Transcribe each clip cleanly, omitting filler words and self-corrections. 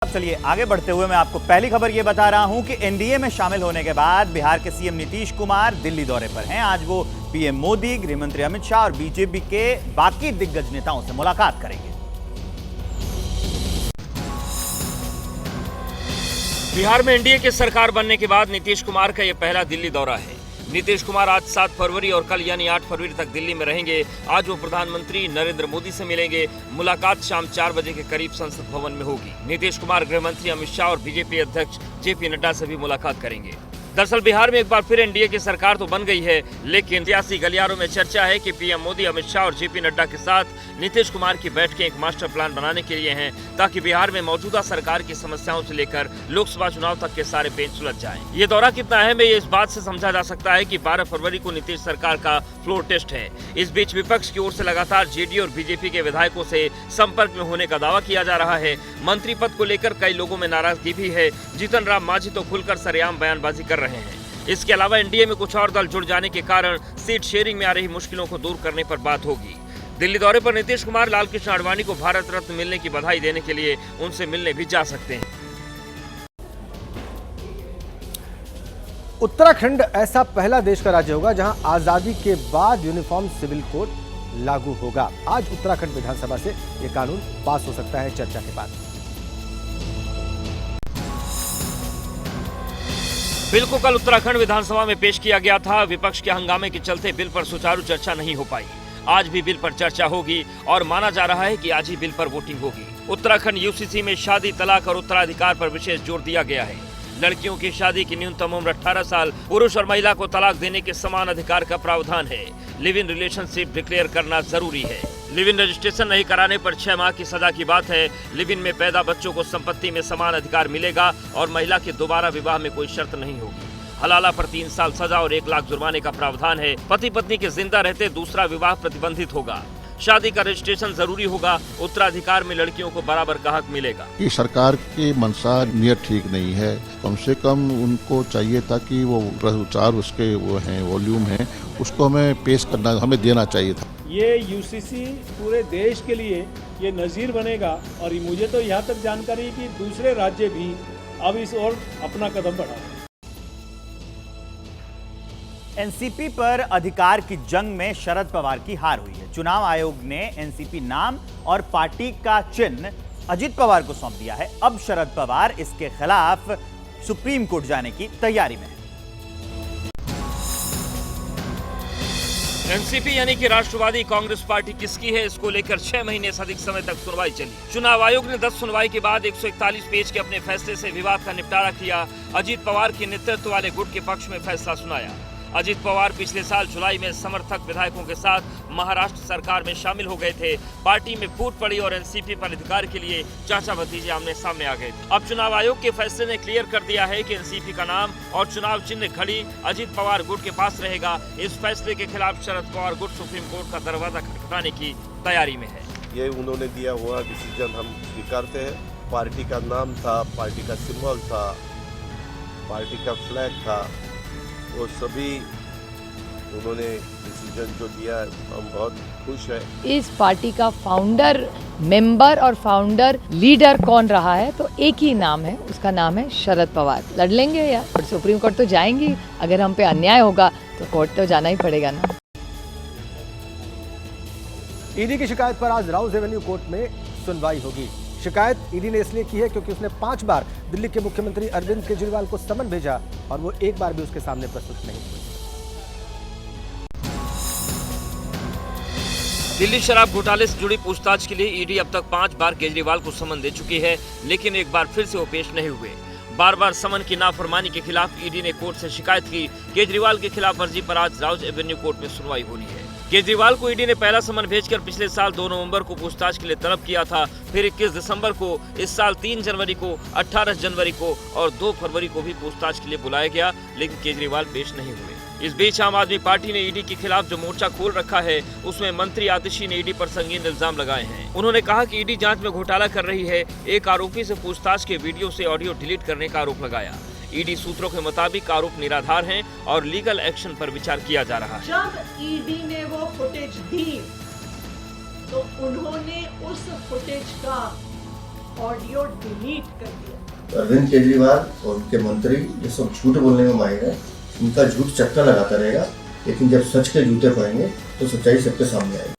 अब चलिए आगे बढ़ते हुए मैं आपको पहली खबर यह बता रहा हूं कि एनडीए में शामिल होने के बाद बिहार के सीएम नीतीश कुमार दिल्ली दौरे पर हैं। आज वो पीएम मोदी, गृह मंत्री अमित शाह और बीजेपी के बाकी दिग्गज नेताओं से मुलाकात करेंगे। बिहार में एनडीए की सरकार बनने के बाद नीतीश कुमार का यह पहला दिल्ली दौरा है। नीतीश कुमार आज 7 फरवरी और कल यानी 8 फरवरी तक दिल्ली में रहेंगे। आज वो प्रधानमंत्री नरेंद्र मोदी से मिलेंगे। मुलाकात शाम 4 बजे के करीब संसद भवन में होगी। नीतीश कुमार गृह मंत्री अमित शाह और बीजेपी अध्यक्ष जेपी नड्डा से भी मुलाकात करेंगे। दरअसल बिहार में एक बार फिर एनडीए की सरकार तो बन गई है, लेकिन सियासी गलियारों में चर्चा है कि पीएम मोदी अमित शाह और जेपी नड्डा के साथ नीतीश कुमार की बैठकें एक मास्टर प्लान बनाने के लिए हैं, ताकि बिहार में मौजूदा सरकार की समस्याओं से लेकर लोकसभा चुनाव तक के सारे पेच सुलझ जाएं। ये दौरा कितना अहम है ये इस बात से समझा जा सकता है कि 12 फरवरी को नीतीश सरकार का फ्लोर टेस्ट है। इस बीच विपक्ष की ओर से लगातार जेडीयू और बीजेपी के विधायकों से संपर्क में होने का दावा किया जा रहा है। मंत्री पद को लेकर कई लोगों में नाराजगी भी है। जीतन राम मांझी तो खुलकर सरेआम बयानबाजी कर रहे हैं। इसके अलावा एनडीए में कुछ और दल जुड़ जाने के कारण सीट शेयरिंग में आ रही मुश्किलों को दूर करने पर बात होगी। दिल्ली दौरे पर नीतीश कुमार लालकृष्ण आडवाणी को भारत रत्न मिलने की बधाई देने के लिए उनसे मिलने भी जा सकते हैं। उत्तराखंड ऐसा पहला देश का राज्य होगा जहां आजादी के बाद यूनिफॉर्म सिविल कोड लागू होगा। आज उत्तराखंड विधानसभा से यह कानून पास हो सकता है चर्चा के बाद। बिल को कल उत्तराखंड विधानसभा में पेश किया गया था। विपक्ष के हंगामे के चलते बिल पर सुचारू चर्चा नहीं हो पाई। आज भी बिल पर चर्चा होगी और माना जा रहा है कि आज ही बिल पर वोटिंग होगी। उत्तराखंड यूसीसी में शादी, तलाक और उत्तराधिकार पर विशेष जोर दिया गया है। लड़कियों की शादी की न्यूनतम उम्र 18 साल, पुरुष और महिला को तलाक देने के समान अधिकार का प्रावधान है। लिव इन रिलेशनशिप डिक्लेयर करना जरूरी है। लिव इन रजिस्ट्रेशन नहीं कराने पर 6 माह की सजा की बात है। लिव इन में पैदा बच्चों को संपत्ति में समान अधिकार मिलेगा और महिला के दोबारा विवाह में कोई शर्त नहीं होगी। हलाला पर 3 साल सजा और 1 लाख जुर्माने का प्रावधान है। पति पत्नी के जिंदा रहते दूसरा विवाह प्रतिबंधित होगा। शादी का रजिस्ट्रेशन जरूरी होगा। उत्तराधिकार में लड़कियों को बराबर का हक मिलेगा। कि सरकार की मंशा नियत ठीक नहीं है। कम से कम उनको चाहिए था कि वो प्रचार उसके वो हैं वॉल्यूम है, उसको हमें पेश करना, हमें देना चाहिए था। ये यूसीसी पूरे देश के लिए ये नज़ीर बनेगा और मुझे तो यहाँ तक जानकारी है कि दूसरे राज्य भी अब इस ओर अपना कदम बढ़ा रहे हैं। एनसीपी पर अधिकार की जंग में शरद पवार की हार हुई है। चुनाव आयोग ने एनसीपी नाम और पार्टी का चिन्ह अजित पवार को सौंप दिया है। अब शरद पवार इसके खिलाफ सुप्रीम कोर्ट जाने की तैयारी में है। एनसीपी यानी कि राष्ट्रवादी कांग्रेस पार्टी किसकी है, इसको लेकर 6 महीने से अधिक समय तक सुनवाई चली। चुनाव आयोग ने 10 सुनवाई के बाद 141 पेज के अपने फैसले से विवाद का निपटारा किया। अजित पवार के नेतृत्व वाले गुट के पक्ष में फैसला सुनाया। अजित पवार पिछले साल जुलाई में समर्थक विधायकों के साथ महाराष्ट्र सरकार में शामिल हो गए थे। पार्टी में फूट पड़ी और एनसीपी पर अधिकार के लिए चाचा भतीजे आमने सामने आ गए थे। अब चुनाव आयोग के फैसले ने क्लियर कर दिया है कि एनसीपी का नाम और चुनाव चिन्ह घड़ी अजित पवार गुट के पास रहेगा। इस फैसले के खिलाफ शरद पवार गुट सुप्रीम कोर्ट का दरवाजा खटखटाने की तैयारी में है। ये उन्होंने दिया हुआ डिसीजन हम स्वीकारते हैं। पार्टी का नाम था, पार्टी का सिंबल था, पार्टी का फ्लैग था, वो सभी उन्होंने डिसीजन जो दिया, हम बहुत खुश हैं। इस पार्टी का फाउंडर मेंबर और फाउंडर लीडर कौन रहा है, तो एक ही नाम है, उसका नाम है शरद पवार। लड़ लेंगे यार, और सुप्रीम कोर्ट तो जाएंगी। अगर हम पे अन्याय होगा तो कोर्ट तो जाना ही पड़ेगा ना। ईडी की शिकायत पर आज राउज एवेन्यू कोर्ट में सुनवाई होगी। शिकायत ईडी ने इसलिए की है क्योंकि उसने 5 बार दिल्ली के मुख्यमंत्री अरविंद केजरीवाल को समन भेजा और वो एक बार भी उसके सामने प्रस्तुत नहीं हुए। दिल्ली शराब घोटाले से जुड़ी पूछताछ के लिए ईडी अब तक 5 बार केजरीवाल को समन दे चुकी है, लेकिन एक बार फिर से वो पेश नहीं हुए। बार बार समन की नाफरमानी के खिलाफ ईडी ने कोर्ट से शिकायत की। केजरीवाल के खिलाफ वर्जी पर आज राउज एवेन्यू कोर्ट में सुनवाई होनी है। केजरीवाल को ईडी ने पहला समन भेजकर पिछले साल 2 नवंबर को पूछताछ के लिए तलब किया था। फिर 21 दिसंबर को, इस साल 3 जनवरी को, 18 जनवरी को और 2 फरवरी को भी पूछताछ के लिए बुलाया गया, लेकिन केजरीवाल पेश नहीं हुए। इस बीच आम आदमी पार्टी ने ईडी के खिलाफ जो मोर्चा खोल रखा है, उसमें मंत्री आतिशी ने ईडी पर संगीन इल्जाम लगाए हैं। उन्होंने कहा कि ईडी जांच में घोटाला कर रही है। एक आरोपी से पूछताछ के वीडियो से ऑडियो डिलीट करने का आरोप लगाया। ईडी सूत्रों के मुताबिक आरोप निराधार हैं और लीगल एक्शन पर विचार किया जा रहा है। जब ईडी ने वो फुटेज दी तो उन्होंने उस फुटेज का ऑडियो डिलीट कर दिया। अरविंद केजरीवाल और उनके मंत्री ये सब झूठ बोलने में माहिर है, उनका झूठ चक्का लगाता रहेगा, लेकिन जब सच के जूते पड़ेंगे तो सच्चाई सबके सामने आएगी।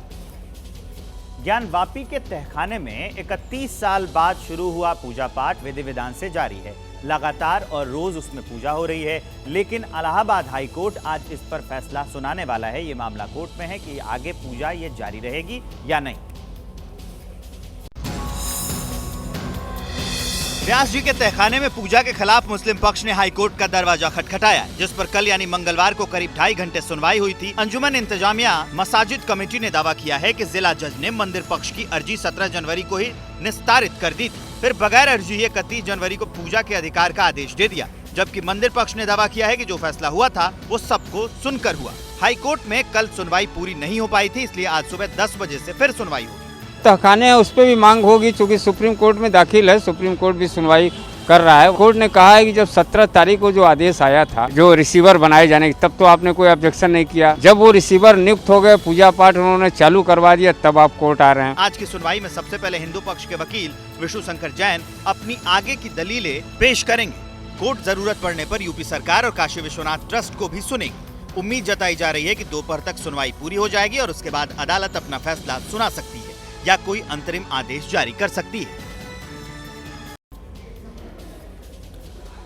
ज्ञानवापी के तहखाने में 31 साल बाद शुरू हुआ पूजा पाठ विधि विधान से जारी है। लगातार और रोज उसमें पूजा हो रही है, लेकिन इलाहाबाद हाई कोर्ट आज इस पर फैसला सुनाने वाला है। ये मामला कोर्ट में है कि आगे पूजा ये जारी रहेगी या नहीं। व्यास जी के तहखाने में पूजा के खिलाफ मुस्लिम पक्ष ने हाईकोर्ट का दरवाजा खटखटाया, जिस पर कल यानी मंगलवार को करीब 2.5 घंटे सुनवाई हुई थी। अंजुमन इंतजामिया मसाजिद कमेटी ने दावा किया है कि जिला जज ने मंदिर पक्ष की अर्जी 17 जनवरी को ही निस्तारित कर दी थी, फिर बगैर अर्जी 31 जनवरी को पूजा के अधिकार का आदेश दे दिया, जबकि मंदिर पक्ष ने दावा किया है कि जो फैसला हुआ था वो सबको सुनकर हुआ। हाईकोर्ट में कल सुनवाई पूरी नहीं हो पाई थी, इसलिए आज सुबह 10 बजे से फिर सुनवाई होगी। तहखाने है उस पर भी मांग होगी, चूंकि सुप्रीम कोर्ट में दाखिल है, सुप्रीम कोर्ट भी सुनवाई कर रहा है। कोर्ट ने कहा है कि जब 17 तारीख को जो आदेश आया था जो रिसीवर बनाए जाने की, तब तो आपने कोई ऑब्जेक्शन नहीं किया। जब वो रिसीवर नियुक्त हो गए, पूजा पाठ उन्होंने चालू करवा दिया, तब आप कोर्ट आ रहे हैं। आज की सुनवाई में सबसे पहले हिंदू पक्ष के वकील विष्णु शंकर जैन अपनी आगे की दलीलें पेश करेंगे। कोर्ट जरूरत पड़ने पर यूपी सरकार और काशी विश्वनाथ ट्रस्ट को भी सुनेगी। उम्मीद जताई जा रही है कि दोपहर तक सुनवाई पूरी हो जाएगी और उसके बाद अदालत अपना फैसला सुना सकती है या कोई अंतरिम आदेश जारी कर सकती है।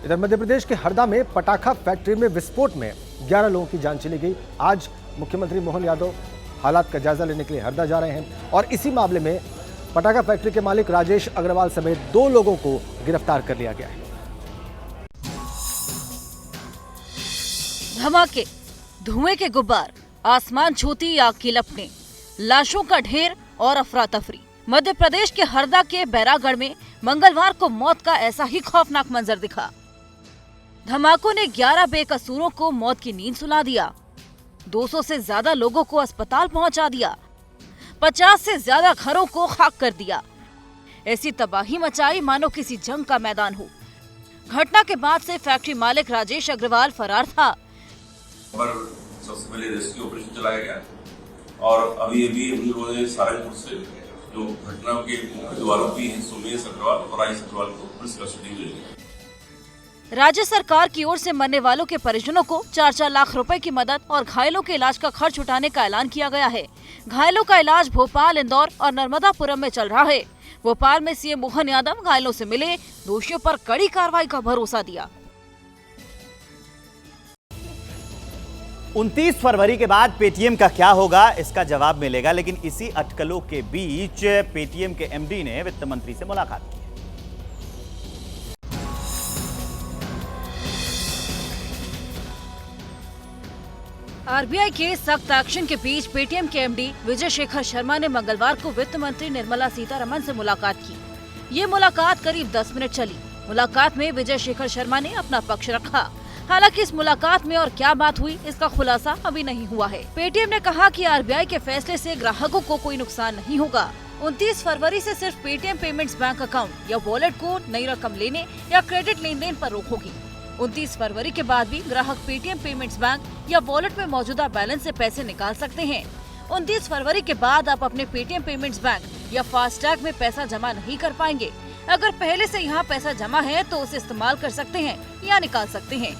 इधर मध्य प्रदेश के हरदा में पटाखा फैक्ट्री में विस्फोट में 11 लोगों की जान चली गई। आज मुख्यमंत्री मोहन यादव हालात का जायजा लेने के लिए हरदा जा रहे हैं और इसी मामले में पटाखा फैक्ट्री के मालिक राजेश अग्रवाल समेत 2 लोगों को गिरफ्तार कर लिया गया है। धमाके, धुएं के गुब्बार, आसमान छूती आग की लपटें, लाशों का ढेर और अफरा तफरी। मध्य प्रदेश के हरदा के बैरागढ़ में मंगलवार को मौत का ऐसा ही खौफनाक मंजर दिखा। धमाकों ने 11 बेकसूरों को मौत की नींद सुला दिया, 200 से ज्यादा लोगों को अस्पताल पहुंचा दिया, 50 से ज्यादा घरों को खाक कर दिया। ऐसी तबाही मचाई मानो किसी जंग का मैदान हो। घटना के बाद से फैक्ट्री मालिक राजेश अग्रवाल फरार था। सबसे पहले रेस्क्यू ऑपरेशन चलाया गया और अभी हम लोगों ने सहारनपुर से जो घटना के जो आरोपी हैं सोमेश अग्रवाल और राजेश अग्रवाल को पुलिस कस्टडी में ले लिया। राज्य सरकार की ओर से मरने वालों के परिजनों को 4-4 लाख रुपए की मदद और घायलों के इलाज का खर्च उठाने का ऐलान किया गया है। घायलों का इलाज भोपाल, इंदौर और नर्मदापुरम में चल रहा है। भोपाल में सीएम मोहन यादव घायलों से मिले, दोषियों पर कड़ी कार्रवाई का भरोसा दिया। 29 फरवरी के बाद पेटीएम का क्या होगा, इसका जवाब मिलेगा, लेकिन इसी अटकलों के बीच पेटीएम के एमडी ने वित्त मंत्री से मुलाकात की। आरबीआई के सख्त एक्शन के बीच पेटीएम के एमडी विजय शेखर शर्मा ने मंगलवार को वित्त मंत्री निर्मला सीतारमण से मुलाकात की। ये मुलाकात करीब 10 मिनट चली। मुलाकात में विजय शेखर शर्मा ने अपना पक्ष रखा। हालांकि इस मुलाकात में और क्या बात हुई, इसका खुलासा अभी नहीं हुआ है। पेटीएम ने कहा कि आरबीआई के फैसले से ग्राहकों को कोई नुकसान नहीं होगा। 29 फरवरी से सिर्फ पेटीएम पेमेंट्स बैंक अकाउंट या वॉलेट को नई रकम लेने या क्रेडिट लेन देन पर रोक होगी। 29 फरवरी के बाद भी ग्राहक पेटीएम पेमेंट्स बैंक या वॉलेट में मौजूदा बैलेंस से पैसे निकाल सकते हैं। 29 फरवरी के बाद आप अपने पेटीएम पेमेंट्स बैंक या फास्टैग में पैसा जमा नहीं कर पाएंगे। अगर पहले से यहाँ पैसा जमा है तो उसे इस्तेमाल कर सकते हैं या निकाल सकते हैं।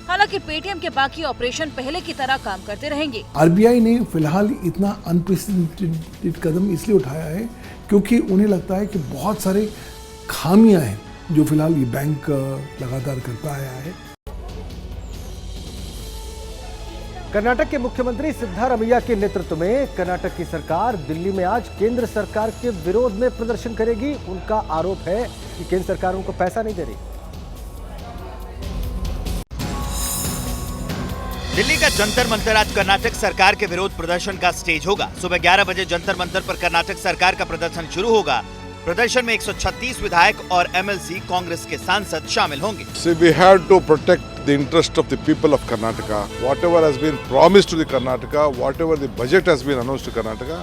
हालांकि पेटीएम के बाकी ऑपरेशन पहले की तरह काम करते रहेंगे। आरबीआई ने फिलहाल इतना अनप्रेसिडेंटेड कदम इसलिए उठाया है क्योंकि उन्हें लगता है कि बहुत सारे खामियां हैं जो फिलहाल ये बैंक लगातार करता आया है। कर्नाटक के मुख्यमंत्री सिद्धारमैया के नेतृत्व में कर्नाटक की सरकार दिल्ली में आज केंद्र सरकार के विरोध में प्रदर्शन करेगी। उनका आरोप है कि केंद्र सरकार उनको पैसा नहीं दे रही। दिल्ली का जंतर मंतर आज कर्नाटक सरकार के विरोध प्रदर्शन का स्टेज होगा। सुबह 11 बजे जंतर मंतर पर कर्नाटक सरकार का प्रदर्शन शुरू होगा। प्रदर्शन में 136 विधायक और एमएलसी कांग्रेस के सांसद शामिल होंगे। So we have to protect the interest of the people of Karnataka. Whatever has been promised to the Karnataka, whatever the budget has been announced to Karnataka,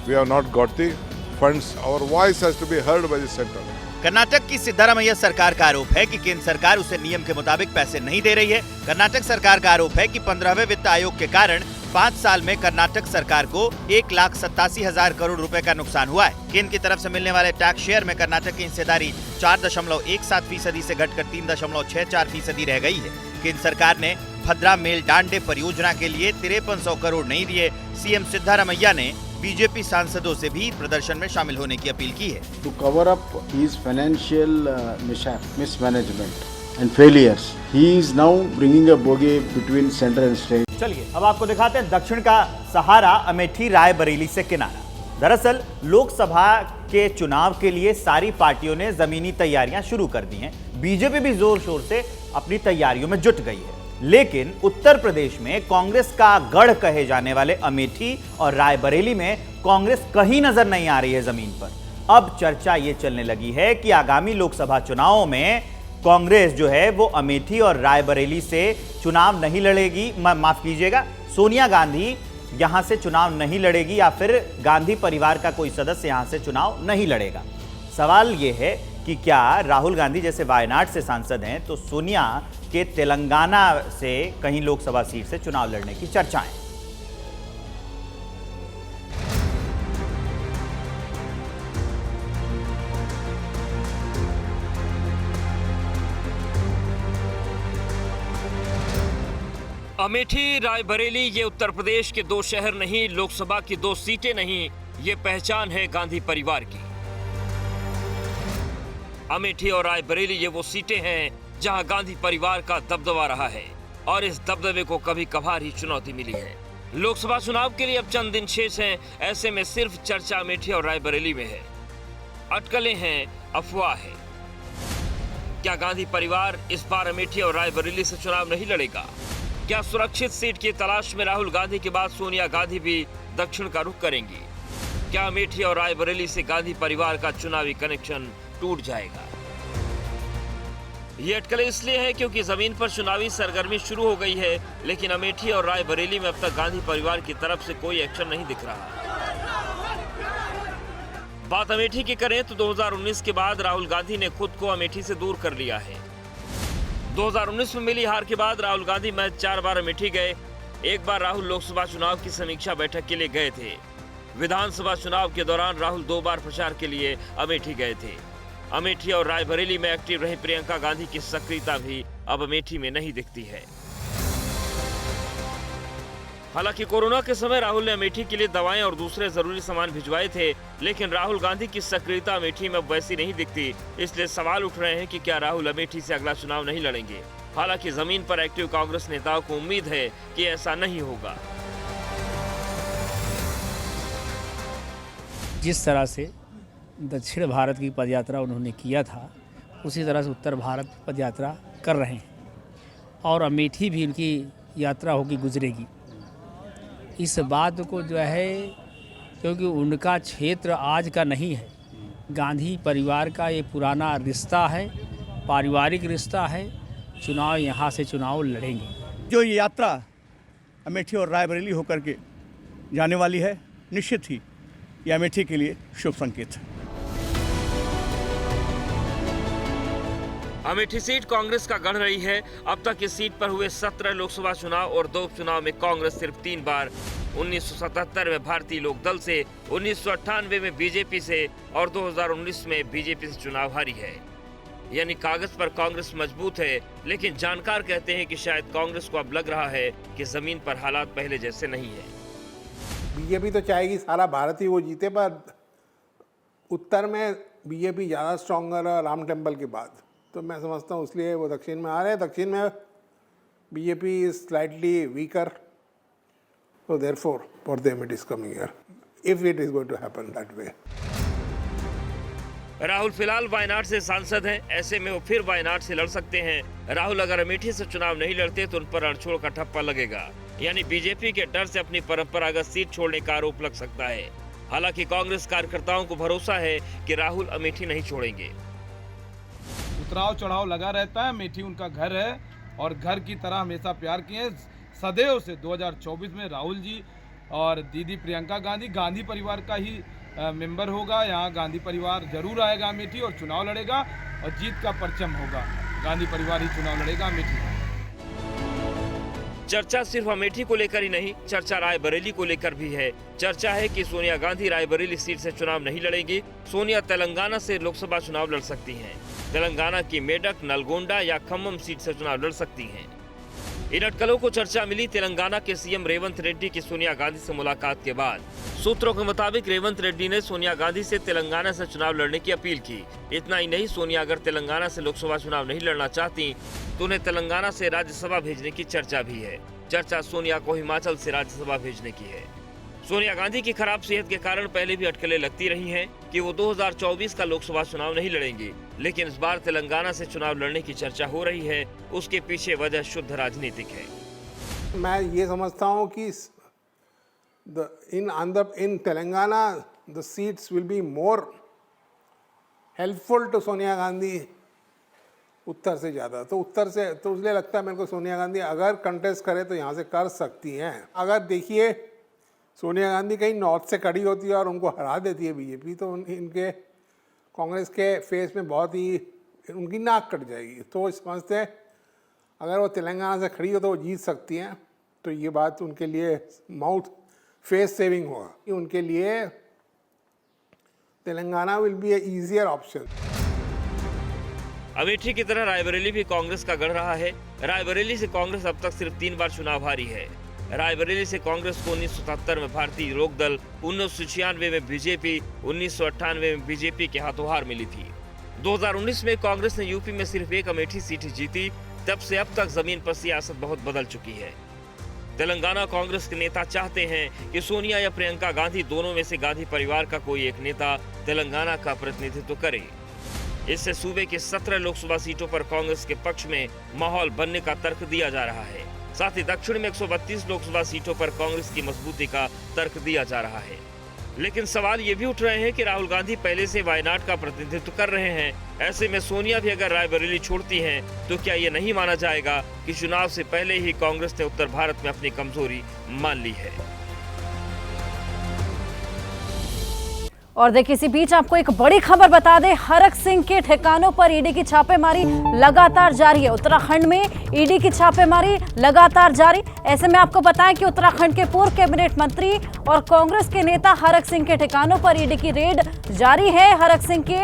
we have not got the funds. Our voice has to be heard by the center. Karnataka की सिद्धारमैया सरकार का आरोप है कि केंद्र सरकार उसे नियम के मुताबिक पैसे नहीं दे रही है। कर्नाटक सरकार का आरोप है कि 15वें वित्त आयोग के कारण 5 साल में कर्नाटक सरकार को 1,87,000 करोड़ रुपए का नुकसान हुआ है। केंद्र की तरफ से मिलने वाले टैक्स शेयर में कर्नाटक की हिस्सेदारी 4.17% से घटकर 3.64% रह गई है। केंद्र सरकार ने भद्रा मेल डांडे परियोजना के लिए 5300 करोड़ नहीं दिए। सीएम सिद्धारमैया ने बीजेपी सांसदों से भी प्रदर्शन में शामिल होने की अपील की है। To cover up his financial mismanagement and failures, he is now bringing a bogey between centre and state. चलिए अब आपको दिखाते हैं दक्षिण का सहारा अमेठी रायबरेली से किनारा। दरअसल लोकसभा के चुनाव के लिए सारी पार्टियों ने जमीनी तैयारियां शुरू कर दी हैं। बीजेपी भी जोर शोर से अपनी तैयारियों में जुट गई है। लेकिन उत्तर प्रदेश में कांग्रेस का गढ़ कहे जाने वाले अमेठी और रायबरेली में कांग्रेस कहीं नजर नहीं आ रही है जमीन पर। अब चर्चा ये चलने लगी है कि आगामी लोकसभा चुनावों में कांग्रेस जो है वो अमेठी और रायबरेली से चुनाव नहीं लड़ेगी, माफ कीजिएगा, सोनिया गांधी यहां से चुनाव नहीं लड़ेगी या फिर गांधी परिवार का कोई सदस्य यहां से चुनाव नहीं लड़ेगा। सवाल यह है कि क्या राहुल गांधी जैसे वायनाड से सांसद हैं तो सोनिया के तेलंगाना से कहीं लोकसभा सीट से चुनाव लड़ने की चर्चाएं। अमेठी रायबरेली ये उत्तर प्रदेश के 2 शहर नहीं, लोकसभा की 2 सीटें नहीं, ये पहचान है गांधी परिवार की। अमेठी और रायबरेली ये वो सीटें हैं जहां गांधी परिवार का दबदबा रहा है और इस दबदबे को कभी कभार ही चुनौती मिली है। लोकसभा चुनाव के लिए अब चंद दिन शेष हैं, ऐसे में सिर्फ चर्चा अमेठी और रायबरेली में है। अटकलें हैं, अफवाह है। क्या गांधी परिवार इस बार अमेठी और रायबरेली से चुनाव नहीं लड़ेगा? क्या सुरक्षित सीट की तलाश में राहुल गांधी के बाद सोनिया गांधी भी दक्षिण का रुख करेंगी? क्या अमेठी और रायबरेली से गांधी परिवार का चुनावी कनेक्शन टूट जाएगा? ये अटकलें इसलिए है क्योंकि जमीन पर चुनावी सरगर्मी शुरू हो गई है, लेकिन अमेठी और रायबरेली में अब तक गांधी परिवार की तरफ से कोई एक्शन नहीं दिख रहा। बात अमेठी की करें तो 2019 के बाद राहुल गांधी ने खुद को अमेठी से दूर कर लिया है। 2019 में मिली हार के बाद राहुल गांधी महज 4 बार अमेठी गए। एक बार राहुल लोकसभा चुनाव की समीक्षा बैठक के लिए गए थे। विधानसभा चुनाव के दौरान राहुल 2 बार प्रचार के लिए अमेठी गए थे। अमेठी और रायबरेली में एक्टिव रही प्रियंका गांधी की सक्रियता भी अब अमेठी में नहीं दिखती है। हालांकि कोरोना के समय राहुल ने अमेठी के लिए दवाएं और दूसरे जरूरी सामान भिजवाए थे, लेकिन राहुल गांधी की सक्रियता अमेठी में अब वैसी नहीं दिखती। इसलिए सवाल उठ रहे हैं कि क्या राहुल अमेठी से अगला चुनाव नहीं लड़ेंगे। हालांकि जमीन पर एक्टिव कांग्रेस नेताओं को उम्मीद है कि ऐसा नहीं होगा। जिस तरह से दक्षिण भारत की पदयात्रा उन्होंने किया था, उसी तरह से उत्तर भारत की पदयात्रा कर रहे हैं और अमेठी भी उनकी यात्रा होगी, गुजरेगी। इस बात को जो है, क्योंकि उनका क्षेत्र आज का नहीं है, गांधी परिवार का ये पुराना रिश्ता है, पारिवारिक रिश्ता है। चुनाव यहाँ से चुनाव लड़ेंगे। जो ये यात्रा अमेठी और रायबरेली होकर के जाने वाली है, निश्चित ही ये अमेठी के लिए शुभ संकेत है। अमेठी सीट कांग्रेस का गढ़ रही है। अब तक इस सीट पर हुए 17 लोकसभा चुनाव और 2 उपचुनाव में कांग्रेस सिर्फ 3 बार 1977 में भारतीय लोक दल से, 1998 में बीजेपी से और 2019 में बीजेपी से चुनाव हारी है। यानी कागज पर कांग्रेस मजबूत है, लेकिन जानकार कहते हैं कि शायद कांग्रेस को अब लग रहा है कि जमीन पर हालात पहले जैसे नहीं है। बीजेपी तो चाहेगी सारा भारत ही वो जीते, पर उत्तर में बीजेपी ज़्यादा स्ट्रॉन्गर है राम टेम्पल के बाद, तो मैं समझता हूँ इसलिए वो दक्षिण में आ रहे हैं। दक्षिण में BJP is slightly weaker, so therefore for them it is coming here if it is going to happen that way. Rahul फिलहाल वायनाड से सांसद हैं, ऐसे में वो फिर वायनाड से लड़ सकते हैं। राहुल अगर अमेठी से चुनाव नहीं लड़ते तो उन पर अड़छोड़ का ठप्पा लगेगा, यानी बीजेपी के डर से अपनी परंपरागत सीट छोड़ने का आरोप लग सकता है। हालांकि कांग्रेस कार्यकर्ताओं को भरोसा है कि राहुल अमेठी नहीं छोड़ेंगे। उतराव चढ़ाव लगा रहता है, अमेठी उनका घर है और घर की तरह हमेशा प्यार किए सदैव से। 2024 में राहुल जी और दीदी प्रियंका गांधी गांधी परिवार का ही मेंबर होगा। यहाँ गांधी परिवार जरूर आएगा अमेठी और चुनाव लड़ेगा और जीत का परचम होगा। गांधी परिवार ही चुनाव लड़ेगा अमेठी। चर्चा सिर्फ अमेठी को लेकर ही नहीं, चर्चा रायबरेली को लेकर भी है। चर्चा है कि सोनिया गांधी रायबरेली सीट से चुनाव नहीं लड़ेंगी। सोनिया तेलंगाना से लोकसभा चुनाव लड़ सकती हैं। तेलंगाना की मेडक, नलगोंडा या खम्मम सीट से चुनाव लड़ सकती हैं। इन अटकलों को चर्चा मिली तेलंगाना के सीएम रेवंत रेड्डी की सोनिया गांधी से मुलाकात के बाद। सूत्रों के मुताबिक रेवंत रेड्डी ने सोनिया गांधी से तेलंगाना से चुनाव लड़ने की अपील की। इतना ही नहीं, सोनिया अगर तेलंगाना से लोकसभा चुनाव नहीं लड़ना चाहती तो उन्हें तेलंगाना से राज्यसभा भेजने की चर्चा भी है। चर्चा सोनिया को हिमाचल से राज्यसभा भेजने की है। सोनिया गांधी की खराब सेहत के कारण पहले भी अटकलें लगती रही हैं कि वो 2024 का लोकसभा चुनाव नहीं लड़ेंगी, लेकिन इस बार तेलंगाना से चुनाव लड़ने की चर्चा हो रही है। उसके पीछे वजह शुद्ध राजनीतिक है। मैं ये समझता हूँ कि in Telangana the seats will be more helpful to Sonia Gandhi उत्तर से ज़्यादा। तो उत्तर से तो इसलिए लगता है मेरे को सोनिया गांधी अगर कंटेस्ट करे तो यहाँ से कर सकती हैं। अगर देखिए सोनिया गांधी कहीं नॉर्थ से खड़ी होती है और उनको हरा देती है बीजेपी, तो इनके कांग्रेस के फेस में बहुत ही उनकी नाक कट जाएगी। तो समझते हैं अगर वो तेलंगाना से खड़ी हो तो वो जीत सकती हैं। तो ये बात उनके लिए माउथ फेस सेविंग होगा। उनके लिए Telangana will be A easier option. Amethi की तरह रायबरेली भी कांग्रेस का गढ़ रहा है। रायबरेली से कांग्रेस अब तक सिर्फ 3 बार चुनाव हारी है। रायबरेली से कांग्रेस को 1977 में भारतीय लोक दल, 1996 में बीजेपी, 1998 में बीजेपी के हाथों हार मिली थी। 2019 में कांग्रेस ने यूपी में सिर्फ 1 अमेठी सीट जीती। तब से अब तक जमीन पर सियासत बहुत बदल चुकी है। तेलंगाना कांग्रेस के नेता चाहते हैं कि सोनिया या प्रियंका गांधी दोनों में से गांधी परिवार का कोई एक नेता तेलंगाना का प्रतिनिधित्व करे। इससे सूबे की 17 लोकसभा सीटों पर कांग्रेस के पक्ष में माहौल बनने का तर्क दिया जा रहा है। साथ ही दक्षिण में 132 लोकसभा सीटों पर कांग्रेस की मजबूती का तर्क दिया जा रहा है। लेकिन सवाल ये भी उठ रहे हैं कि राहुल गांधी पहले से वायनाड का प्रतिनिधित्व कर रहे हैं। ऐसे में सोनिया भी अगर रायबरेली छोड़ती हैं तो क्या ये नहीं माना जाएगा कि चुनाव से पहले ही कांग्रेस ने उत्तर भारत में अपनी कमजोरी मान ली है। और देखिए, इसी बीच आपको एक बड़ी खबर बता दें, हरक सिंह के ठिकानों पर ईडी की छापेमारी लगातार जारी है। उत्तराखंड में ईडी की छापेमारी लगातार जारी। ऐसे में आपको बताएं कि उत्तराखंड के पूर्व कैबिनेट मंत्री और कांग्रेस के नेता हरक सिंह के ठिकानों पर ईडी की रेड जारी है। हरक सिंह के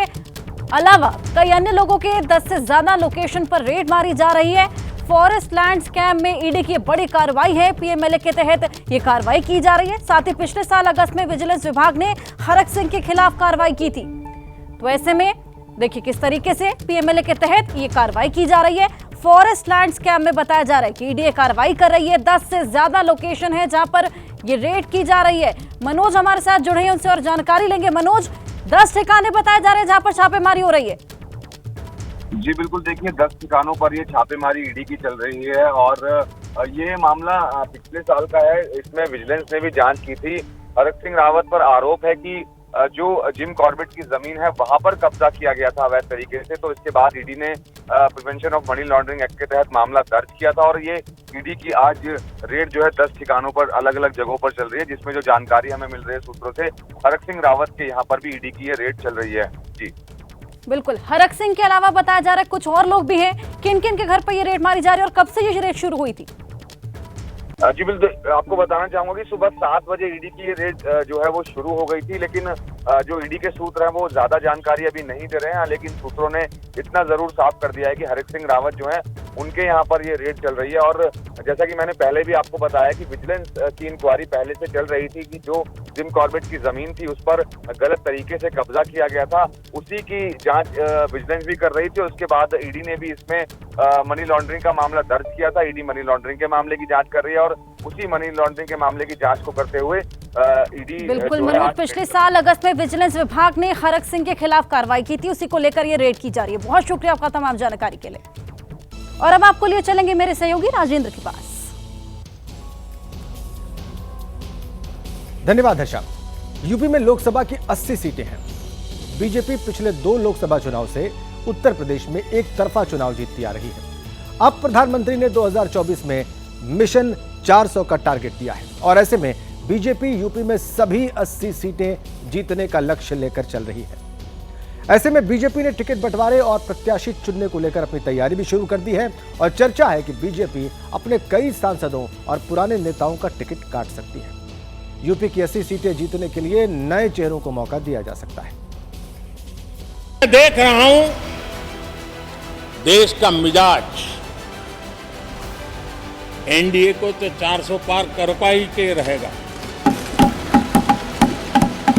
अलावा कई अन्य लोगों के 10 से ज्यादा लोकेशन पर रेड मारी जा रही है। फॉरेस्ट लैंड स्कैम में ईडी की बड़ी कार्रवाई है। पीएमएलए के तहत ये कार्रवाई की जा रही है। साथ ही पिछले साल अगस्त में विजिलेंस विभाग ने हरक सिंह के खिलाफ कार्रवाई की थी। तो ऐसे में देखिए किस तरीके से पीएमएलए के तहत ये कार्रवाई की जा रही है। फॉरेस्ट लैंड स्कैम में बताया जा रहा है कि ईडी कार्रवाई कर रही है। 10 से ज्यादा लोकेशन है जहां पर ये रेड की जा रही है। मनोज हमारे साथ जुड़े हैं, उनसे और जानकारी लेंगे। मनोज, 10 ठिकाने बताए जा रहे हैं जहां पर छापेमारी हो रही है। जी बिल्कुल, देखिए 10 ठिकानों पर ये छापेमारी ईडी की चल रही है और ये मामला पिछले साल का है। इसमें विजिलेंस ने भी जांच की थी। हरक सिंह रावत पर आरोप है कि जो जिम कॉर्बेट की जमीन है वहां पर कब्जा किया गया था अवैध तरीके से। तो इसके बाद ईडी ने prevention of money laundering act के तहत मामला दर्ज किया था और ये ईडी की आज रेड जो है 10 ठिकानों पर अलग अलग जगहों पर चल रही है, जिसमें जो जानकारी हमें मिल रही है सूत्रों से, हरक सिंह रावत के यहाँ पर भी ईडी की ये रेड चल रही है। जी बिल्कुल, हरक सिंह के अलावा बताया जा रहा है कुछ और लोग भी हैं। किन किन के घर पर ये रेड मारी जा रही है और कब से ये रेड शुरू हुई थी? जी बिल्कुल, आपको बताना चाहूंगा कि सुबह 7 बजे ईडी की ये रेड जो है वो शुरू हो गई थी। लेकिन जो ईडी के सूत्र हैं वो ज्यादा जानकारी अभी नहीं दे रहे हैं। लेकिन सूत्रों ने इतना जरूर साफ कर दिया है कि हरक सिंह रावत जो है उनके यहाँ पर ये रेड चल रही है। और जैसा कि मैंने पहले भी आपको बताया कि विजिलेंस की इंक्वायरी पहले से चल रही थी कि जो जिम कॉर्बेट की जमीन थी उस पर गलत तरीके से कब्जा किया गया था, उसी की जांच विजिलेंस भी कर रही थी। उसके बाद ईडी ने भी इसमें मनी लॉन्ड्रिंग का मामला दर्ज किया था। ईडी मनी लॉन्ड्रिंग के मामले की जांच कर रही है और उसी मनी लॉन्ड्रिंग के मामले की जांच को करते हुए ईडी बिल्कुल मनोज, पिछले साल अगस्त में विजिलेंस विभाग ने हरक सिंह के खिलाफ कार्रवाई की थी, उसी को लेकर ये रेड की जा रही है। बहुत शुक्रिया आपका तमाम जानकारी के लिए। और अब आपको लिए चलेंगे मेरे सहयोगी राजेंद्र के पास। धन्यवाद हर्षा। यूपी में लोकसभा की 80 सीटें हैं। बीजेपी पिछले 2 लोकसभा चुनाव से उत्तर प्रदेश में एक तरफा चुनाव जीतती आ रही है। अब प्रधानमंत्री ने 2024 में मिशन 400 का टारगेट दिया है और ऐसे में बीजेपी यूपी में सभी 80 सीटें जीतने का लक्ष्य लेकर चल रही है। ऐसे में बीजेपी ने टिकट बंटवारे और प्रत्याशी चुनने को लेकर अपनी तैयारी भी शुरू कर दी है और चर्चा है कि बीजेपी अपने कई सांसदों और पुराने नेताओं का टिकट काट सकती है। यूपी की 80 सीटें जीतने के लिए नए चेहरों को मौका दिया जा सकता है। मैं देख रहा हूं देश का मिजाज एनडीए को तो 400 पार कर पाई के रहेगा,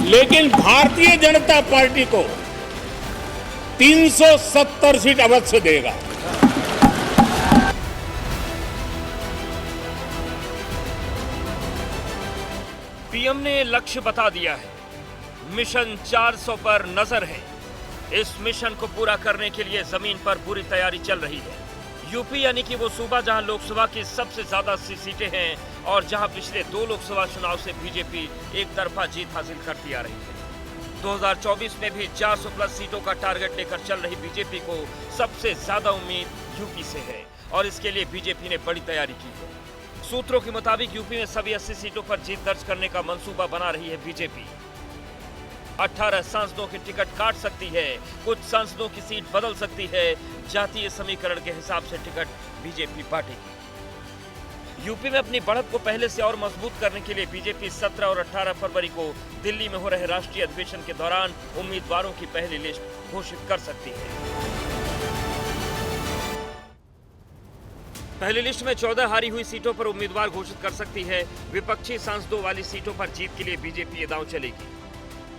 लेकिन भारतीय जनता पार्टी को 370 सीट अवश्य देगा। पीएम ने लक्ष्य बता दिया है, मिशन 400 पर नजर है। इस मिशन को पूरा करने के लिए जमीन पर पूरी तैयारी चल रही है। यूपी यानी कि वो सूबा जहां लोकसभा की सबसे ज्यादा सीटें हैं और जहां पिछले 2 लोकसभा चुनाव से बीजेपी एक तरफा जीत हासिल करती आ रही है। 2024 में भी 400 प्लस सीटों का टारगेट लेकर चल रही बीजेपी को सबसे ज्यादा उम्मीद यूपी से है और इसके लिए बीजेपी ने बड़ी तैयारी की है। सूत्रों के मुताबिक यूपी में सभी 80 सीटों पर जीत दर्ज करने का मंसूबा बना रही है बीजेपी। 18 सांसदों के टिकट काट सकती है, कुछ सांसदों की सीट बदल सकती है। जातीय समीकरण के हिसाब से टिकट बीजेपी बांटेगी। यूपी में अपनी बढ़त को पहले से और मजबूत करने के लिए बीजेपी 17 और 18 फरवरी को दिल्ली में हो रहे राष्ट्रीय अधिवेशन के दौरान उम्मीदवारों की पहली लिस्ट घोषित कर सकती है। पहली लिस्ट में 14 हारी हुई सीटों पर उम्मीदवार घोषित कर सकती है। विपक्षी सांसदों वाली सीटों पर जीत के लिए बीजेपी ये दांव चलेगी।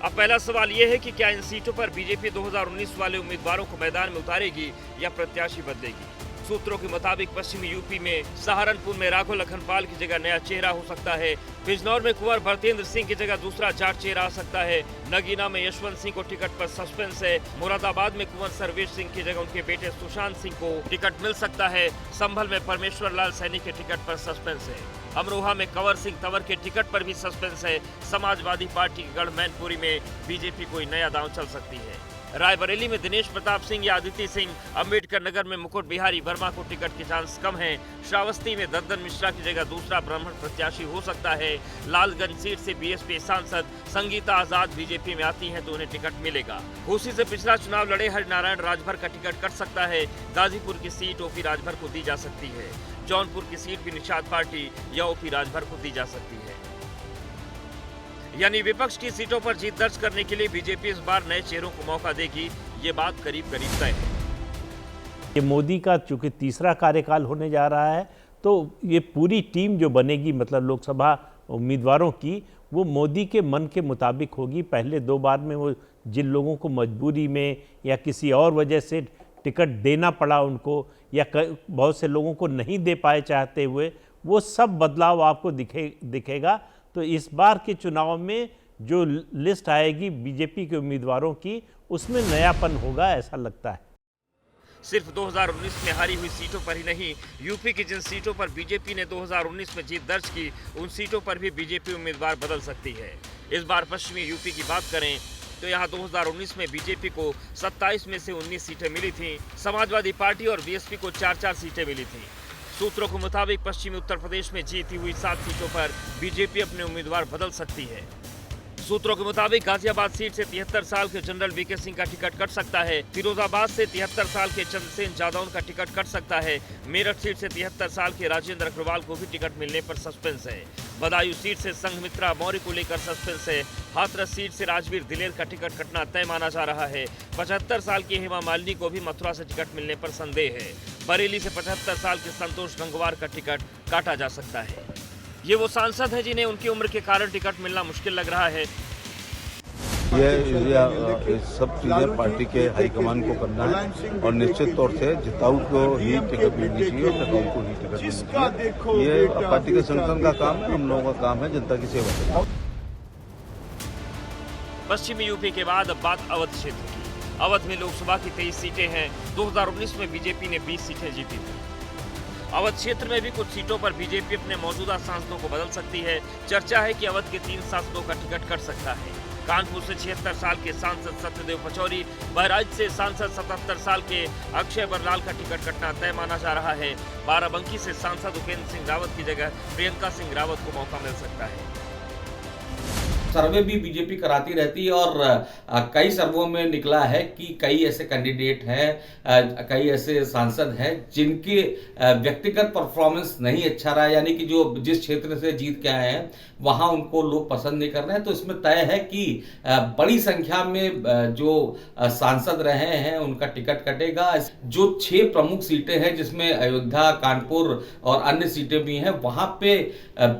अब पहला सवाल यह है कि क्या इन सीटों पर बीजेपी 2019 वाले उम्मीदवारों को मैदान में उतारेगी या प्रत्याशी बदलेगी। सूत्रों के मुताबिक पश्चिमी यूपी में सहारनपुर में राघव लखनपाल की जगह नया चेहरा हो सकता है। बिजनौर में कुंवर भरतेंद्र सिंह की जगह दूसरा जाट चेहरा आ सकता है। नगीना में यशवंत सिंह को टिकट पर सस्पेंस है। मुरादाबाद में कुंवर सर्वेश सिंह की जगह उनके बेटे सुशांत सिंह को टिकट मिल सकता है। संभल में परमेश्वर लाल सैनी के टिकट पर सस्पेंस है। अमरोहा में कंवर सिंह तंवर के टिकट पर भी सस्पेंस है। समाजवादी पार्टी के गढ़ मैनपुरी में बीजेपी कोई नया दांव चल सकती है। रायबरेली में दिनेश प्रताप सिंह या अदिति सिंह, अम्बेडकर नगर में मुकुट बिहारी वर्मा को टिकट के चांस कम है। श्रावस्ती में दद्दन मिश्रा की जगह दूसरा ब्राह्मण प्रत्याशी हो सकता है। लालगंज सीट से बीएसपी सांसद संगीता आजाद बीजेपी में आती हैं तो उन्हें टिकट मिलेगा। घोसी से पिछला चुनाव लड़े हरिनारायण राजभर का टिकट कट सकता है। गाजीपुर की सीट ओपी राजभर को दी जा सकती है। जौनपुर की सीट भी निषाद पार्टी या ओपी राजभर को दी जा सकती है। यानी विपक्ष की सीटों पर जीत दर्ज करने के लिए बीजेपी इस बार नए चेहरों को मौका देगी, ये बात करीब करीब तय है। ये मोदी का चूंकि तीसरा कार्यकाल होने जा रहा है तो ये पूरी टीम जो बनेगी, मतलब लोकसभा उम्मीदवारों की, वो मोदी के मन के मुताबिक होगी। पहले 2 बार में वो जिन लोगों को मजबूरी में या किसी और वजह से टिकट देना पड़ा उनको, या बहुत से लोगों को नहीं दे पाए चाहते हुए, वो सब बदलाव आपको दिखेगा। तो इस बार के चुनाव में जो लिस्ट आएगी बीजेपी के उम्मीदवारों की, उसमें नयापन होगा, ऐसा लगता है। सिर्फ 2019 में हारी हुई सीटों पर ही नहीं, यूपी की जिन सीटों पर बीजेपी ने 2019 में जीत दर्ज की, उन सीटों पर भी बीजेपी उम्मीदवार बदल सकती है। इस बार पश्चिमी यूपी की बात करें तो यहाँ 2019 में बीजेपी को 27 में से 19 सीटें मिली थीं। समाजवादी पार्टी और बीएसपी को 4-4 सीटें मिली थीं। सूत्रों के मुताबिक पश्चिमी उत्तर प्रदेश में जीती हुई 7 सीटों पर बीजेपी अपने उम्मीदवार बदल सकती है। सूत्रों के मुताबिक गाजियाबाद सीट से 73 साल के जनरल वीके सिंह का टिकट कट सकता है। फिरोजाबाद से 73 साल के चंद्रसेन जादौन का टिकट कट सकता है। मेरठ सीट से 73 साल के राजेंद्र अग्रवाल को भी टिकट मिलने पर सस्पेंस है। बदायूं सीट से संघमित्रा मौर्य को लेकर सस्पेंस है। हाथरस सीट से राजवीर दिलेर का टिकट कटना तय माना जा रहा है। 75 साल की हेमा मालिनी को भी मथुरा से टिकट मिलने पर संदेह है। बरेली से 75 साल के संतोष गंगवार का टिकट काटा जा सकता है। ये वो सांसद हैं जिन्हें उनकी उम्र के कारण टिकट मिलना मुश्किल लग रहा है। ये सब चीज़ें पार्टी के हाईकमान को करना है और निश्चित तौर से जिताऊ को ही टिकट मिलनी चाहिए और टिकाऊ को ही टिकट मिलनी चाहिए। ये पार्टी के संगठन का काम है, हम लोगों का काम है जनता की सेवा करना। पश्चिमी यूपी के बाद अब बात अवध क्षेत्र की। अवध में लोकसभा की 23 सीटें हैं। 2019 में बीजेपी ने 20 सीटें जीती थी। अवध क्षेत्र में भी कुछ सीटों पर बीजेपी अपने मौजूदा सांसदों को बदल सकती है। चर्चा है कि अवध के 3 सांसदों का टिकट कट सकता है। कानपुर से 76 साल के सांसद सत्यदेव पचौरी, बहराइच से सांसद 77 साल के अक्षय बरलाल का टिकट कटना तय माना जा रहा है। बाराबंकी से सांसद उपेंद्र सिंह रावत की जगह प्रियंका सिंह रावत को मौका मिल सकता है। सर्वे भी बीजेपी कराती रहती है और कई सर्वों में निकला है कि कई ऐसे कैंडिडेट हैं, कई ऐसे सांसद हैं जिनके व्यक्तिगत परफॉर्मेंस नहीं अच्छा रहा, यानी कि जो जिस क्षेत्र से जीत के आए हैं वहां उनको लोग पसंद नहीं कर रहे हैं। तो इसमें तय है कि बड़ी संख्या में जो सांसद रहे हैं उनका टिकट कटेगा। जो 6 प्रमुख सीटें हैं जिसमें अयोध्या, कानपुर और अन्य सीटें भी हैं, वहां पे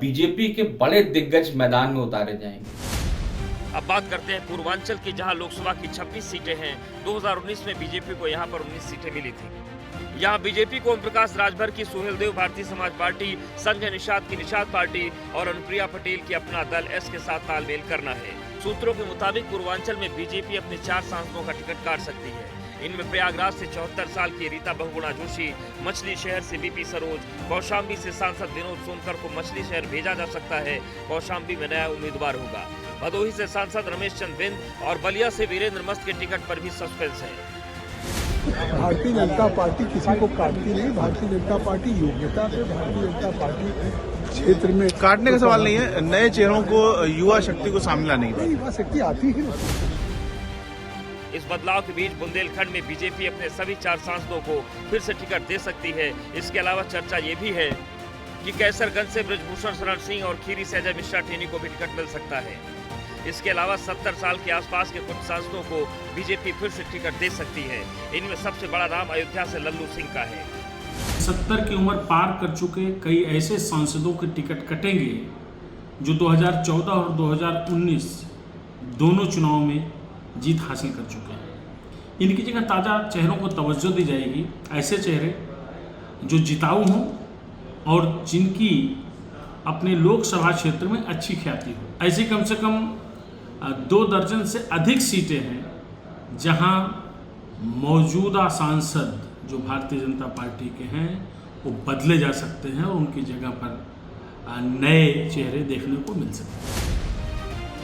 बीजेपी के बड़े दिग्गज मैदान में उतारे जाएंगे। अब बात करते हैं पूर्वांचल की, जहां लोकसभा की 26 सीटें हैं। 2019 में बीजेपी को यहां पर 19 सीटें मिली थी। यहां बीजेपी को ओम प्रकाश राजभर की सुहेलदेव भारतीय समाज पार्टी, संजय निषाद की निषाद पार्टी और अनुप्रिया पटेल की अपना दल एस के साथ तालमेल करना है। सूत्रों के मुताबिक पूर्वांचल में बीजेपी अपने 4 सांसदों का टिकट काट सकती है। इनमें प्रयागराज से 74 साल की रीता बहुगुणा जोशी, मछली शहर से बीपी सरोज, कौशाम्बी से सांसद विनोद सोनकर को मछली शहर भेजा जा सकता है। कौशाम्बी में नया उम्मीदवार होगा। भदोही से सांसद रमेश चंद्र बिंद और बलिया से वीरेंद्र मस्त के टिकट पर भी सस्पेंस है। भारतीय जनता पार्टी किसी को काटती नहीं। भारतीय जनता पार्टी योग्यता पे, भारतीय जनता पार्टी क्षेत्र में काटने का सवाल नहीं है, नए चेहरों को, युवा शक्ति को सामने लाने की युवा शक्ति आती है। इस बदलाव के बीच बुंदेलखंड में बीजेपी अपने सभी 4 सांसदों को फिर से टिकट दे सकती है। इसके अलावा चर्चा ये भी है कि कैसरगंज से ब्रजभूषण शरण सिंह और खीरी से अजय मिश्रा टेनी को भी टिकट मिल सकता है। इसके अलावा 70 साल के आसपास के कुछ सांसदों को बीजेपी फिर से टिकट दे सकती है। इनमें सबसे बड़ा नाम अयोध्या से लल्लू सिंह का है। 70 की उम्र पार कर चुके कई ऐसे सांसदों के टिकट कटेंगे जो 2014 और 2019 दोनों चुनाव में जीत हासिल कर चुके हैं। इनकी जगह ताज़ा चेहरों को तवज्जो दी जाएगी। ऐसे चेहरे जो जिताऊ हों और जिनकी अपने लोकसभा क्षेत्र में अच्छी ख्याति हो। ऐसी कम से कम 2 दर्जन से अधिक सीटें हैं जहां मौजूदा सांसद जो भारतीय जनता पार्टी के हैं वो बदले जा सकते हैं और उनकी जगह पर नए चेहरे देखने को मिल सकते हैं।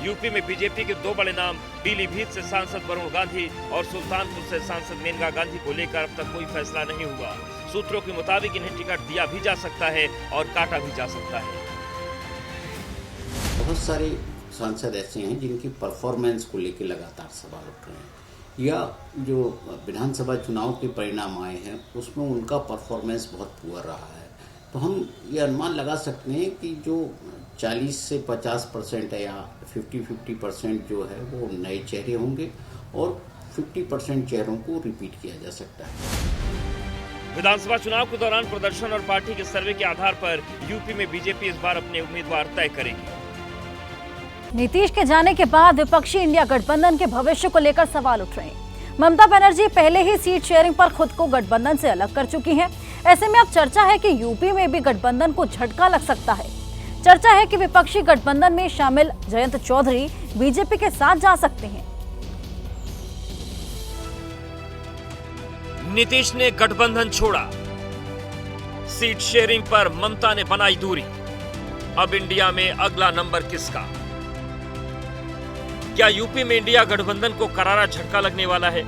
यूपी में बीजेपी के 2 बड़े नाम पीलीभीत से सांसद वरुण गांधी और सुल्तानपुर से सांसद मेनका गांधी को लेकर अब तक कोई फैसला नहीं हुआ। सूत्रों के मुताबिक इन्हें टिकट दिया भी जा सकता है और काटा भी जा सकता है। बहुत सारे सांसद ऐसे हैं जिनकी परफॉर्मेंस को लेकर लगातार सवाल उठ रहे हैं, या जो विधानसभा चुनाव के परिणाम आए हैं उसमें उनका परफॉर्मेंस बहुत पुअर रहा है। तो हम ये अनुमान लगा सकते हैं कि जो 40 से 50% है या 50% जो है वो नए चेहरे होंगे और 50% चेहरों को रिपीट किया जा सकता है। विधानसभा चुनाव के दौरान प्रदर्शन और पार्टी के सर्वे के आधार पर यूपी में बीजेपी इस बार अपने उम्मीदवार तय करेगी। नीतीश के जाने के बाद विपक्षी इंडिया गठबंधन के भविष्य को लेकर सवाल उठ रहे हैं। ममता बनर्जी पहले ही सीट शेयरिंग पर खुद को गठबंधन से अलग कर चुकी हैं। ऐसे में अब चर्चा है कि यूपी में भी गठबंधन को झटका लग सकता है। चर्चा है कि विपक्षी गठबंधन में शामिल जयंत चौधरी बीजेपी के साथ जा सकते हैं। नीतीश ने गठबंधन छोड़ा, सीट शेयरिंग पर ममता ने बनाई दूरी। अब इंडिया में अगला नंबर किसका? क्या यूपी में इंडिया गठबंधन को करारा झटका लगने वाला है?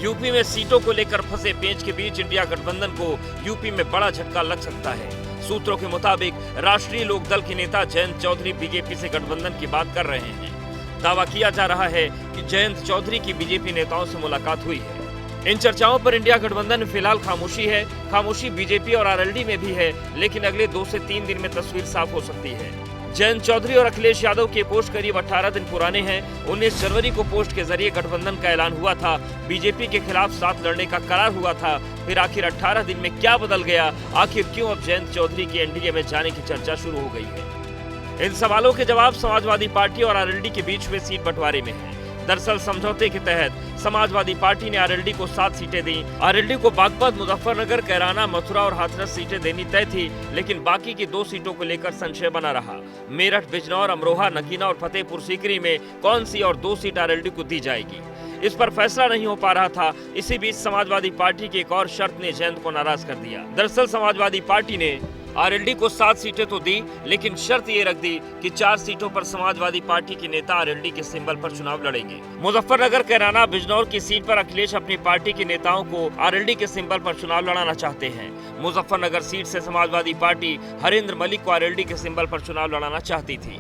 यूपी में सीटों को लेकर फंसे पेंच के बीच इंडिया गठबंधन को यूपी में बड़ा झटका लग सकता है। सूत्रों के मुताबिक राष्ट्रीय लोकदल के नेता जयंत चौधरी बीजेपी से गठबंधन की बात कर रहे हैं। दावा किया जा रहा है कि जयंत चौधरी की बीजेपी नेताओं से मुलाकात हुई है। इन चर्चाओं पर इंडिया गठबंधन में फिलहाल खामोशी है। खामोशी बीजेपी और आरएलडी में भी है, लेकिन अगले 2 से 3 दिन में तस्वीर साफ हो सकती है। जयंत चौधरी और अखिलेश यादव के पोस्ट करीब 18 दिन पुराने हैं। 19 जनवरी को पोस्ट के जरिए गठबंधन का ऐलान हुआ था। बीजेपी के खिलाफ साथ लड़ने का करार हुआ था। फिर आखिर 18 दिन में क्या बदल गया? आखिर क्यों अब जयंत चौधरी की एनडीए में जाने की चर्चा शुरू हो गई है? इन सवालों के जवाब समाजवादी पार्टी और आरएलडी के बीच हुए सीट बंटवारे में है। दरअसल समझौते के तहत समाजवादी पार्टी ने आरएलडी को 7 सीटें दी। आरएलडी को बागपत, मुजफ्फरनगर, कैराना, मथुरा और हाथरस सीटें देनी तय थी, लेकिन बाकी की 2 सीटों को लेकर संशय बना रहा। मेरठ, बिजनौर, अमरोहा, नगीना और फतेहपुर सीकरी में कौन सी और 2 सीट आरएलडी को दी जाएगी, इस पर फैसला नहीं हो पा रहा था। इसी बीच समाजवादी पार्टी की एक और शर्त ने जयंत को नाराज कर दिया। दरअसल समाजवादी पार्टी ने आरएलडी को 7 सीटें तो दी, लेकिन शर्त ये रख दी कि 4 सीटों पर समाजवादी पार्टी के नेता आरएलडी के सिंबल पर चुनाव लड़ेंगे। मुजफ्फरनगर, कैराना, बिजनौर की सीट पर अखिलेश अपनी पार्टी के नेताओं को आरएलडी के सिंबल पर चुनाव लड़ाना चाहते हैं। मुजफ्फरनगर सीट से समाजवादी पार्टी हरेंद्र मलिक को आरएलडी के सिंबल पर चुनाव लड़ाना चाहती थी।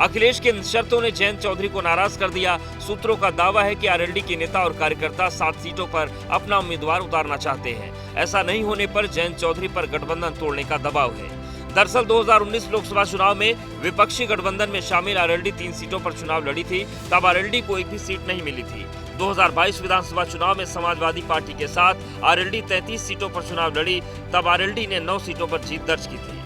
अखिलेश की इन शर्तों ने जयंत चौधरी को नाराज कर दिया। सूत्रों का दावा है कि आरएलडी के नेता और कार्यकर्ता 7 सीटों पर अपना उम्मीदवार उतारना चाहते हैं। ऐसा नहीं होने पर जयंत चौधरी पर गठबंधन तोड़ने का दबाव है। दरअसल 2019 लोकसभा चुनाव में विपक्षी गठबंधन में शामिल आरएलडी 3 सीटों पर चुनाव लड़ी थी, तब आरएलडी को एक भी सीट नहीं मिली थी। 2022 विधानसभा चुनाव में समाजवादी पार्टी के साथ आरएलडी 33 सीटों पर चुनाव लड़ी, तब आरएलडी ने 9 सीटों पर जीत दर्ज की थी।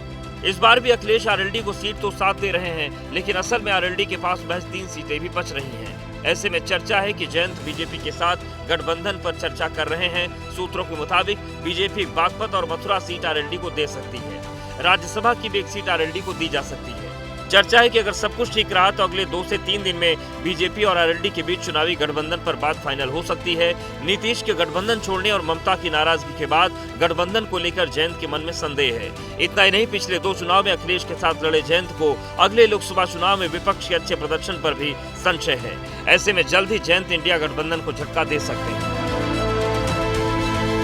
इस बार भी अखिलेश आरएलडी को सीट तो 7 दे रहे हैं, लेकिन असल में आरएलडी के पास महज 3 सीटें भी बच रही हैं। ऐसे में चर्चा है कि जयंत बीजेपी के साथ गठबंधन पर चर्चा कर रहे हैं। सूत्रों के मुताबिक बीजेपी बागपत और मथुरा सीट आरएलडी को दे सकती है। राज्यसभा की भी एक सीट आरएलडी को दी जा सकती है। चर्चा है कि अगर सब कुछ ठीक रहा तो अगले 2 से 3 दिन में बीजेपी और आरएलडी के बीच चुनावी गठबंधन पर बात फाइनल हो सकती है। नीतीश के गठबंधन छोड़ने और ममता की नाराजगी के बाद गठबंधन को लेकर जयंत के मन में संदेह है। इतना ही नहीं, पिछले 2 चुनाव में अखिलेश के साथ लड़े जयंत को अगले लोकसभा चुनाव में विपक्ष के अच्छे प्रदर्शन पर भी संशय है। ऐसे में जल्द ही जयंत इंडिया गठबंधन को झटका दे सकते हैं।